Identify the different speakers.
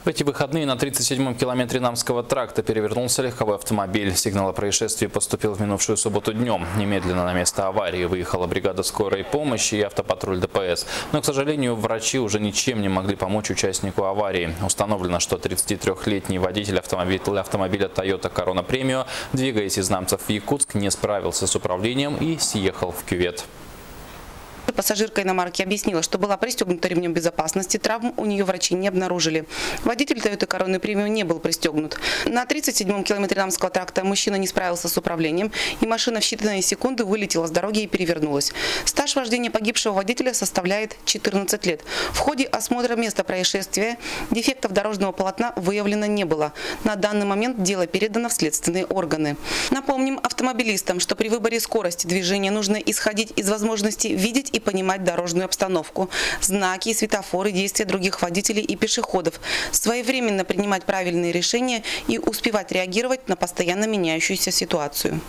Speaker 1: В эти выходные на 37-м километре Намского тракта перевернулся легковой автомобиль. Сигнал о происшествии поступил в минувшую субботу днем. Немедленно на место аварии выехала бригада скорой помощи и автопатруль ДПС. Но, к сожалению, врачи уже ничем не могли помочь участнику аварии. Установлено, что 33-летний водитель автомобиля Toyota Corona Premio, двигаясь из Намцев в Якутск, не справился с управлением и съехал в кювет.
Speaker 2: Пассажирка иномарки объяснила, что была пристегнута ремнем безопасности, травм у нее врачи не обнаружили. Водитель Toyota Corona Premio не был пристегнут. На 37-м километре Намского тракта мужчина не справился с управлением, и машина в считанные секунды вылетела с дороги и перевернулась. Стаж вождения погибшего водителя составляет 14 лет. В ходе осмотра места происшествия дефектов дорожного полотна выявлено не было. На данный момент дело передано в следственные органы. Напомним автомобилистам, что при выборе скорости движения нужно исходить из возможности видеть и понимать дорожную обстановку, знаки, светофоры, действия других водителей и пешеходов, своевременно принимать правильные решения и успевать реагировать на постоянно меняющуюся ситуацию.